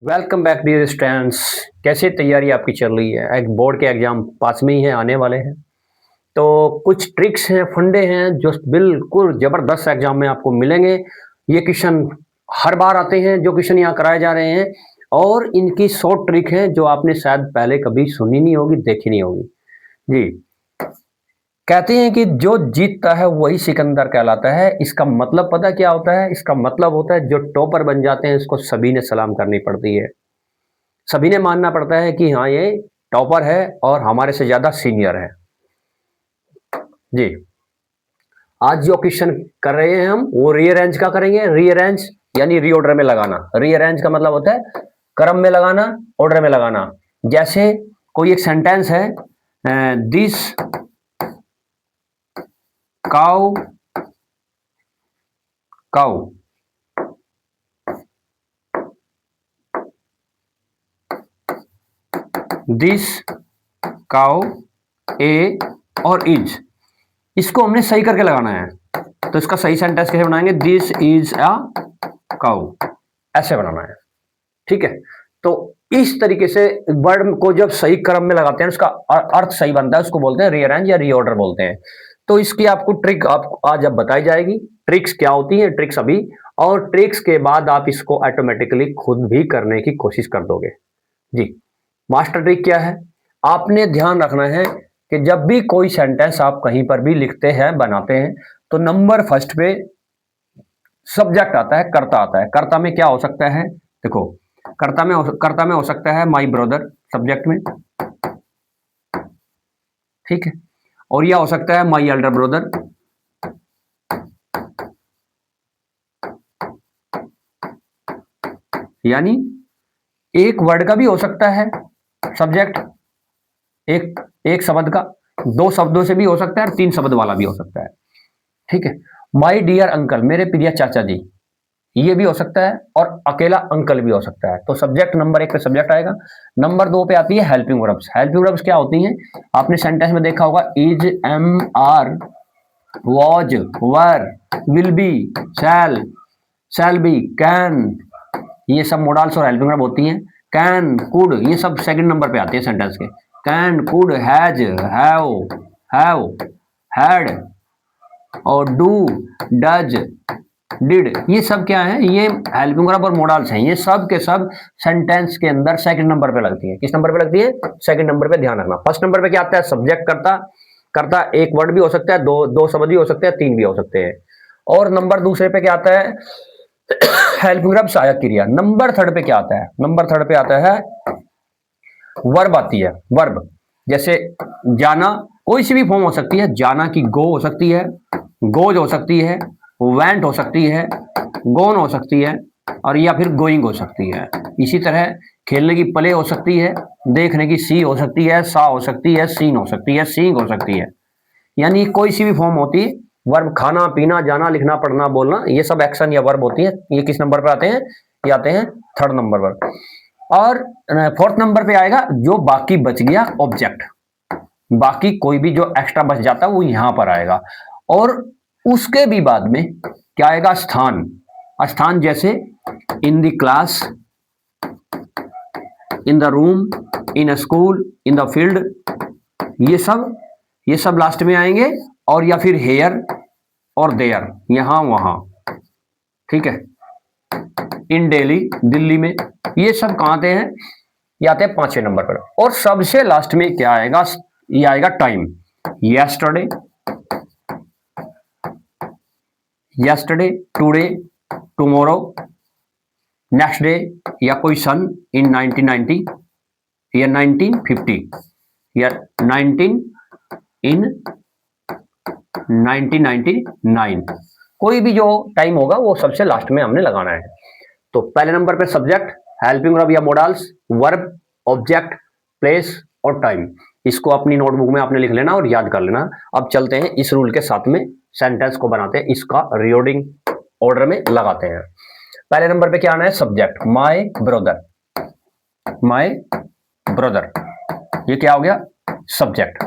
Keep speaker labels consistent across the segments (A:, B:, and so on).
A: Welcome back dear students. कैसे तैयारी आपकी चल रही है? एक बोर्ड के एग्जाम पास में ही है, आने वाले हैं। तो कुछ ट्रिक्स हैं, फंडे हैं जो बिल्कुल जबरदस्त एग्जाम में आपको मिलेंगे। ये क्वेश्चन हर बार आते हैं, जो क्वेश्चन यहाँ कराए जा रहे हैं, और इनकी शॉर्ट ट्रिक है जो आपने शायद पहले कभी सुनी नहीं होगी, देखी नहीं होगी। जी, कहते हैं कि जो जीतता है वही सिकंदर कहलाता है। इसका मतलब पता क्या होता है? इसका मतलब होता है जो टॉपर बन जाते हैं इसको सभी ने सलाम करनी पड़ती है। सभी ने मानना पड़ता है कि हाँ, ये टॉपर है और हमारे से ज्यादा सीनियर है। जी, आज जो क्वेश्चन कर रहे हैं हम वो रीअरेंज का करेंगे। रीअरेंज यानी रीऑर्डर में लगाना। रीअरेंज का मतलब होता है क्रम में लगाना, ऑर्डर में लगाना। जैसे कोई एक सेंटेंस है, this cow cow this cow a और इज, इसको हमने सही करके लगाना है। तो इसका सही सेंटेंस कैसे बनाएंगे? दिस इज अ काउ, ऐसे बनाना है। ठीक है, तो इस तरीके से वर्ड को जब सही क्रम में लगाते हैं उसका अर्थ सही बनता है, उसको बोलते हैं रीअरेंज या रीऑर्डर बोलते हैं। तो इसकी आपको ट्रिक आपको आज अब बताई जाएगी। ट्रिक्स क्या होती है, ट्रिक्स अभी, और ट्रिक्स के बाद आप इसको ऑटोमेटिकली खुद भी करने की कोशिश कर दोगे। जी, मास्टर ट्रिक क्या है? आपने ध्यान रखना है कि जब भी कोई सेंटेंस आप कहीं पर भी लिखते हैं, बनाते हैं, तो नंबर फर्स्ट पे सब्जेक्ट आता है, कर्ता आता है। कर्ता में क्या हो सकता है? देखो, कर्ता में हो सकता है माई ब्रदर सब्जेक्ट में, ठीक है, और यह हो सकता है माई एल्डर ब्रदर, यानी एक वर्ड का भी हो सकता है सब्जेक्ट, एक एक शब्द का, दो शब्दों से भी हो सकता है और तीन शब्द वाला भी हो सकता है। ठीक है, माई डियर अंकल, मेरे प्रिय चाचा जी, ये भी हो सकता है, और अकेला अंकल भी हो सकता है। तो सब्जेक्ट नंबर एक पे सब्जेक्ट आएगा। नंबर दो पे आती है हेल्पिंग वर्ब्स। हेल्पिंग वर्ब्स क्या होती हैं? आपने सेंटेंस में देखा होगा, is, am, are, was, were, will be, shall be, can, ये सब मोडाल्स और हेल्पिंग वर्ब होती हैं। कैन, कुड, ये सब सेकंड नंबर पे आती है सेंटेंस के। Can, could, has, have, had, और डू, डज, डिड, ये सब क्या है? ये हेल्पिंग वर्ब और मोडल्स हैं। ये सब के सब सेंटेंस के अंदर सेकंड नंबर पे लगती है। किस नंबर पे लगती है? सेकंड नंबर पे। ध्यान रखना, फर्स्ट नंबर पे क्या आता है? सब्जेक्ट, कर्ता। कर्ता एक वर्ड भी हो सकता है, दो शब्द भी हो सकते हैं, तीन भी हो सकते हैं। और नंबर दूसरे पे क्या आता है? हेल्पिंग वर्ब, सहायक क्रिया। नंबर थर्ड पे क्या आता है? नंबर थर्ड पे आता है वर्ब आती है। वर्ब जैसे जाना, कोई सी भी फॉर्म हो सकती है। जाना की गो हो सकती है, गोज हो सकती है, वेंट हो सकती है, गोन हो सकती है, और या फिर गोइंग हो सकती है। इसी तरह खेलने की प्ले हो सकती है, देखने की सी हो सकती है, सा हो सकती है, सीन हो सकती है, सींग हो सकती है। यानी कोई सी भी फॉर्म होती है। वर्ब खाना, पीना, जाना, लिखना, पढ़ना, बोलना, ये सब एक्शन या वर्ब होती है। ये किस नंबर पर आते हैं? ये आते हैं थर्ड नंबर पर। और फोर्थ नंबर पे आएगा जो बाकी बच गया, ऑब्जेक्ट। बाकी कोई भी जो एक्स्ट्रा बच जाता है वो यहां पर आएगा। और उसके भी बाद में क्या आएगा? स्थान। स्थान जैसे in the class, in the room, in a school, in the field, ये सब लास्ट में आएंगे। और या फिर हेयर और देयर, यहां वहां, ठीक है। इन दिल्ली, दिल्ली में, ये सब कहां आते हैं? ये आते हैं पांचवें नंबर पर। और सबसे लास्ट में क्या आएगा? ये आएगा time. Yesterday, yesterday, today, tomorrow, next day, या कोई सन इन 1990 या 1950 या 19 इन 1999, कोई भी जो टाइम होगा वो सबसे लास्ट में हमने लगाना है। तो पहले नंबर पे सब्जेक्ट, हेल्पिंग वर्ब या मोडाल्स, वर्ब, ऑब्जेक्ट, प्लेस और टाइम। इसको अपनी नोटबुक में आपने लिख लेना और याद कर लेना। अब चलते हैं इस रूल के साथ में सेंटेंस को बनाते हैं, इसका रीडिंग ऑर्डर में लगाते हैं। पहले नंबर पे क्या आना है? Subject, my brother, my brother, ये क्या हो गया? सब्जेक्ट।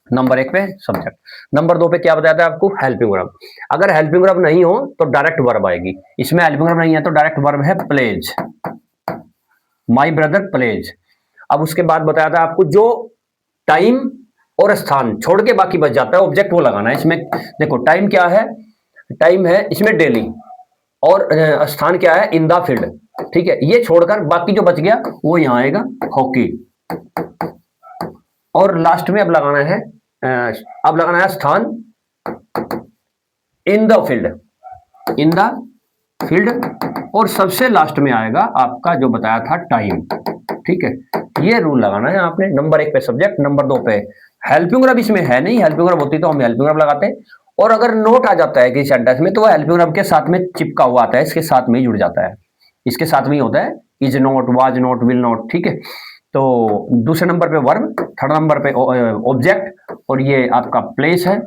A: नंबर एक पे सब्जेक्ट। नंबर दो पे क्या बताया था आपको? Helping verb. अगर हेल्पिंग वर्ब नहीं हो तो डायरेक्ट वर्ब आएगी। इसमें हेल्पिंग वर्ब नहीं है तो डायरेक्ट वर्ब है प्लेज, माई ब्रदर प्लेज। अब उसके बाद बताया था आपको जो टाइम और स्थान छोड़ के बाकी बच जाता है ऑब्जेक्ट वो लगाना है इसमें। देखो टाइम क्या है, टाइम है इसमें डेली, और स्थान क्या है, इन द फील्ड। ठीक है, ये छोड़कर बाकी जो बच गया वो यहां आएगा हॉकी। और लास्ट में अब लगाना है स्थान इन the field, in the field. और सबसे लास्ट में आएगा आपका जो बताया था टाइम। ठीक है, ये रूल लगाना है आपने। नंबर 1 पे सब्जेक्ट, नंबर 2 पे हेल्पिंग वर्ब। इसमें है नहीं, हेल्पिंग वर्ब होती तो हम हेल्पिंग वर्ब लगाते। और अगर नोट आ जाता है किसी सेंटेंस में तो वो हेल्पिंग वर्ब के साथ में चिपका हुआ आता है, इसके साथ में ही जुड़ जाता है, इसके साथ में ही होता है, is not, was not, will not. ठीक है, तो दूसरे नंबर पे वर्ब, थर्ड नंबर पे ऑब्जेक्ट, और ये आपका प्लेस है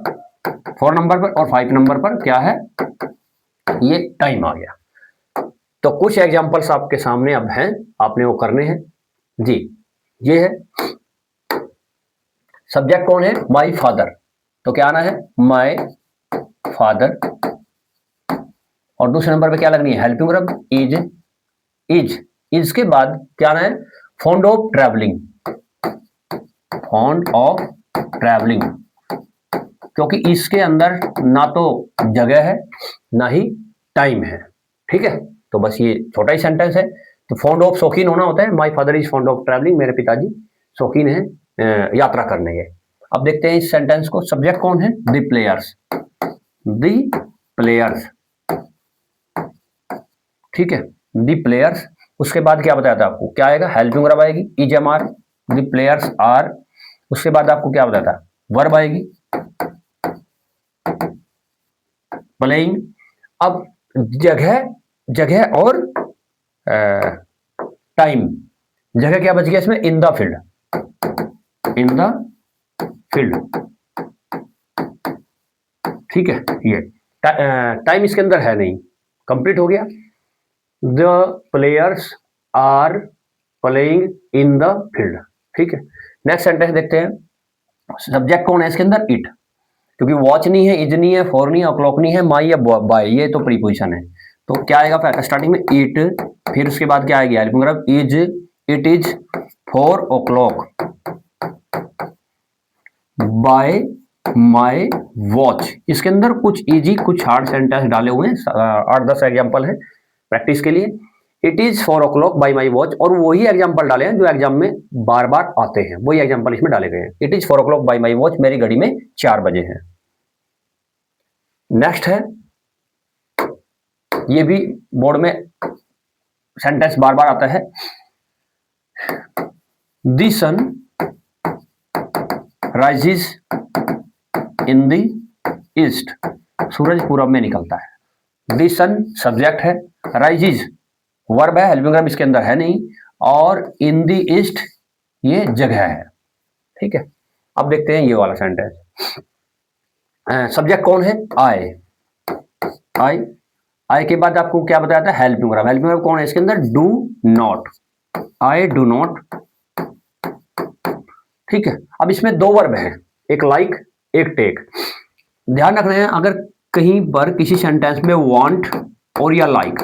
A: 4 नंबर पर, और 5 नंबर पर क्या है, ये टाइम आ गया। तो कुछ एग्जांपल्स आपके सामने अब हैं, आपने वो करने हैं जी। ये है सब्जेक्ट, कौन है, माई फादर, तो क्या आना है, माई फादर। और दूसरे नंबर पे क्या लगनी है, हेल्पिंग वर्ब इज, इज के बाद क्या आना है, fond of travelling, fond of travelling, क्योंकि इसके अंदर ना तो जगह है ना ही टाइम है। ठीक है, तो बस ये छोटा ही सेंटेंस है। तो फॉन्ड ऑफ शौकीन होना होता है, my father is fond of travelling, मेरे पिताजी शौकीन है यात्रा करने के। अब देखते हैं इस सेंटेंस को, सब्जेक्ट कौन है, द प्लेयर्स, द प्लेयर्स। ठीक है, द प्लेयर्स। उसके बाद क्या बताया था आपको, क्या आएगा, हेल्पिंग वर्ब आएगी, is am are, the players are. उसके बाद आपको क्या बताया था, वर्ब आएगी प्लेइंग। अब जगह, जगह और टाइम, जगह क्या बच गया इसमें, इन the field, in the field. ठीक है, ये टाइम इसके अंदर है नहीं, कंप्लीट हो गया। The players are playing in the field. ठीक है, नेक्स्ट सेंटेंस देखते हैं। सब्जेक्ट कौन है इसके अंदर, इट, क्योंकि वॉच नहीं है, इज नहीं है, फॉर नहीं है, अक्लॉक नहीं है, माई या बाय, ये तो प्रीपोजिशन है। तो क्या आएगा स्टार्टिंग में इट, फिर उसके बाद क्या आएगी helping verb is, it is 4 o'clock bye my watch. इसके अंदर कुछ इजी कुछ हार्ड सेंटेंस डाले हुए हैं, 8-10 एग्जाम्पल है प्रैक्टिस के लिए। It is 4 o'clock bye my watch, और वही एग्जाम्पल डाले हैं जो एग्जाम में बार बार आते हैं, वही एग्जाम्पल इसमें डाले गए हैं। It is 4 o'clock bye my watch, मेरी घड़ी में 4 बजे है। नेक्स्ट है, ये भी बोर्ड में सेंटेंस बार बार आता है, the sun rises in the east, सूरज पूरब में निकलता है। द सन सब्जेक्ट है, राइजेस वर्ब है, हेल्पिंग वर्ब इसके अंदर है नहीं, और इन द ईस्ट ये जगह है। ठीक है, अब देखते हैं ये वाला सेंटेंस। सब्जेक्ट कौन है, आई, आई, आई के बाद आपको क्या बताया था, हेल्पिंग वर्ब। हेल्पिंग वर्ब कौन है इसके अंदर, do not, I do not. ठीक है, अब इसमें 2 वर्ब हैं, एक लाइक एक टेक। ध्यान रखना है, अगर कहीं पर किसी सेंटेंस में वांट और या लाइक,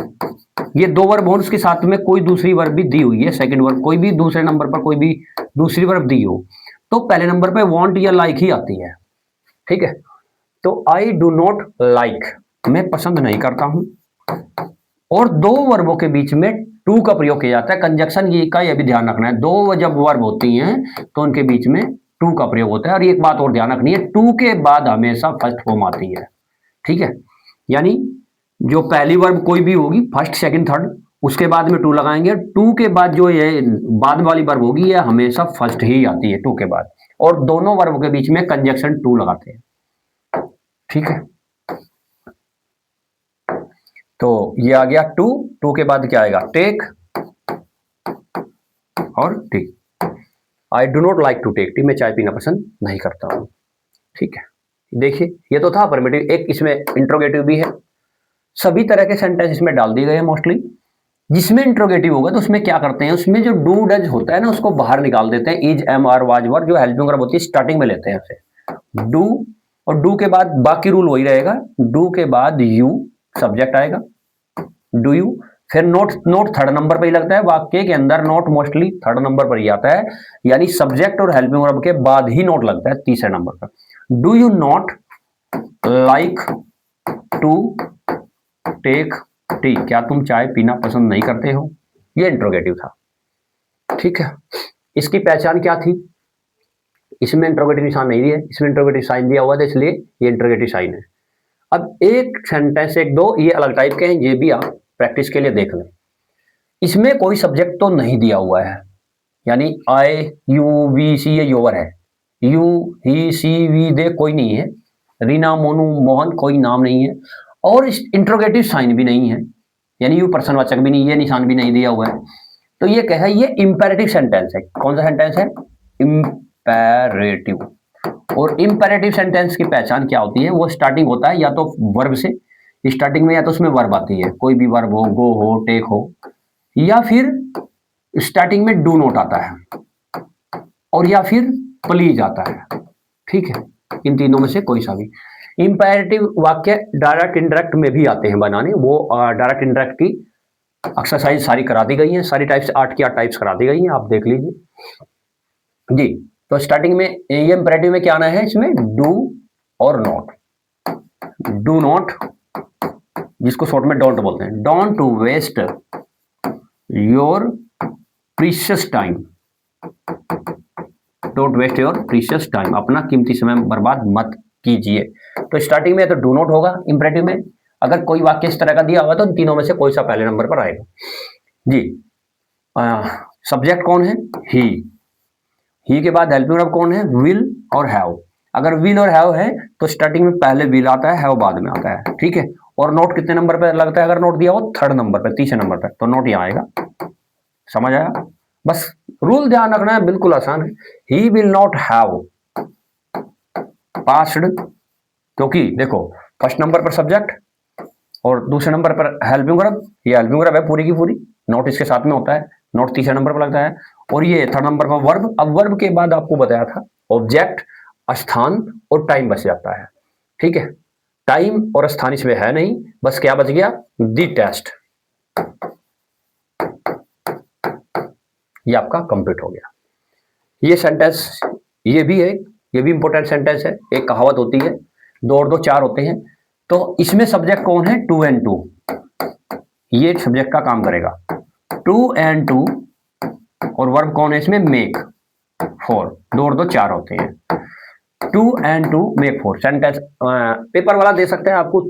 A: ये 2 वर्ब हो, उसके साथ में कोई दूसरी वर्ब भी दी हुई है, सेकंड वर्ब, कोई भी दूसरे नंबर पर कोई भी दूसरी वर्ब दी हो, तो पहले नंबर पे वांट या लाइक ही आती है। ठीक है, तो आई डू नॉट लाइक, मैं पसंद नहीं करता हूं। और 2 वर्बों के बीच में टू का प्रयोग किया जाता है, कंजक्शन ये का, यह भी ध्यान रखना है। 2 जब वर्ब होती हैं तो उनके बीच में टू का प्रयोग होता है। और एक बात और ध्यान रखनी है, टू के बाद हमेशा फर्स्ट फॉर्म आती है। ठीक है, यानी जो पहली वर्ब कोई भी होगी, फर्स्ट सेकंड थर्ड, उसके बाद में टू लगाएंगे। टू के बाद जो ये बाद वाली वर्ब होगी यह हमेशा फर्स्ट ही आती है टू के बाद, और दोनों वर्ब के बीच में कंजक्शन टू लगाते हैं। ठीक है, तो ये आ गया टू, टू के बाद क्या आएगा, टेक और tea. I do not like to take tea, मैं चाय पीना पसंद नहीं करता हूं। ठीक है, देखिए ये तो था अफर्मेटिव, एक इसमें इंट्रोगेटिव भी है। सभी तरह के सेंटेंस इसमें डाल दिए गए हैं मोस्टली। जिसमें इंट्रोगेटिव होगा तो उसमें क्या करते हैं, उसमें जो डू डज होता है ना उसको बाहर निकाल देते हैं, is am are was were, जो हेल्पिंग वर्ब होती है स्टार्टिंग में लेते हैं उसे डू, और डू के बाद बाकी रूल वही रहेगा, डू के बाद यू सब्जेक्ट आएगा, डू यू, फिर नोट नोट थर्ड नंबर पर ही लगता है वाक्य के अंदर, नोट मोस्टली थर्ड नंबर पर ही आता है, यानी सब्जेक्ट और हेल्पिंग वर्ब के बाद ही नोट लगता है तीसरे नंबर पर। Do you not like to take tea, क्या तुम चाय पीना पसंद नहीं करते हो, ये इंट्रोगेटिव था। ठीक है, इसकी पहचान क्या थी, इसमें इंट्रोगेटिव निशान नहीं दिया, इसमें इंट्रोगेटिव साइन दिया हुआ था, इसलिए ये इंट्रोगेटिव साइन है। अब एक सेंटेंस एक दो ये अलग टाइप के हैं, ये भी आप प्रैक्टिस के लिए देख लें। इसमें कोई सब्जेक्ट तो नहीं दिया हुआ है, यानी आई यू वी सी ये योवर है, यू ही सी वी दे कोई नहीं है, रीना मोनू मोहन कोई नाम नहीं है, और इंट्रोगेटिव साइन भी नहीं है, यानी यू पर्सनवाचक भी नहीं, ये निशान भी नहीं दिया हुआ है। तो ये क्या है, ये इंपेरेटिव सेंटेंस है। कौन सा सेंटेंस है, इंपेरेटिव। और इंपेरेटिव सेंटेंस की पहचान क्या होती है, वो स्टार्टिंग होता है या तो वर्ब से, स्टार्टिंग में या तो उसमें वर्ब आती है, कोई भी वर्ब हो, गो हो, टेक हो, या फिर स्टार्टिंग में डू नॉट आता है, और या फिर प्लीज आता है। ठीक है, इन तीनों में से कोई सा भी। इंपेरेटिव वाक्य डायरेक्ट इंडायरेक्ट में भी आते हैं बनाने, वो डायरेक्ट इंडायरेक्ट की एक्सरसाइज सारी करा दी गई है, सारी टाइप्स 8 की 8 टाइप्स करा दी गई हैं, आप देख लीजिए जी। तो स्टार्टिंग में ये इंपेरेटिव में क्या आना है, इसमें डू और नॉट। डू नॉट, जिसको शॉर्ट में डोंट बोलते हैं, don't waste your precious time, don't waste your precious time, अपना कीमती समय बर्बाद मत कीजिए। तो स्टार्टिंग में तो डू नॉट होगा इंपेरेटिव में, अगर कोई वाक्य इस तरह का दिया हुआ तो इन तीनों में से कोई सा पहले नंबर पर आएगा जी। सब्जेक्ट कौन है, ही के बाद हेल्पिंग वर्ब कौन है, विल और हैव। अगर विल और हैव है तो स्टार्टिंग में पहले विल आता है, हैव बाद में आता है। ठीक है, और नोट कितने नंबर पर लगता है, अगर नोट दिया हो थर्ड नंबर पर, तीसरे नंबर पर, तो नोट यहाँ आएगा। समझ आया, बस रूल ध्यान रखना है, बिल्कुल आसान है। He will not have passed, क्योंकि देखो फर्स्ट नंबर पर सब्जेक्ट और दूसरे नंबर पर हेल्पिंग वर्ब, ये हेल्पिंग वर्ब है पूरी की पूरी, नोट इसके साथ में होता है, नोट तीसरे नंबर पर लगता है, और ये थर्ड नंबर पर वर्ब। अब वर्ब के बाद आपको बताया था ऑब्जेक्ट, स्थान और टाइम बच जाता है। ठीक है, टाइम और स्थान इसमें है नहीं, बस क्या बच गया, दी टेस्ट, ये आपका कंप्लीट हो गया। ये सेंटेंस ये भी है, ये भी इंपॉर्टेंट सेंटेंस है। एक कहावत होती है, 2 और 2 4 होते हैं, तो इसमें सब्जेक्ट कौन है, टू एंड टू, ये सब्जेक्ट का काम करेगा, टू एंड टू, और वर्ब कौन है इसमें, मेक, 4, 2 और 2 4 होते हैं, two and two make 4। Sentence paper वाला दे सकते हैं आपको,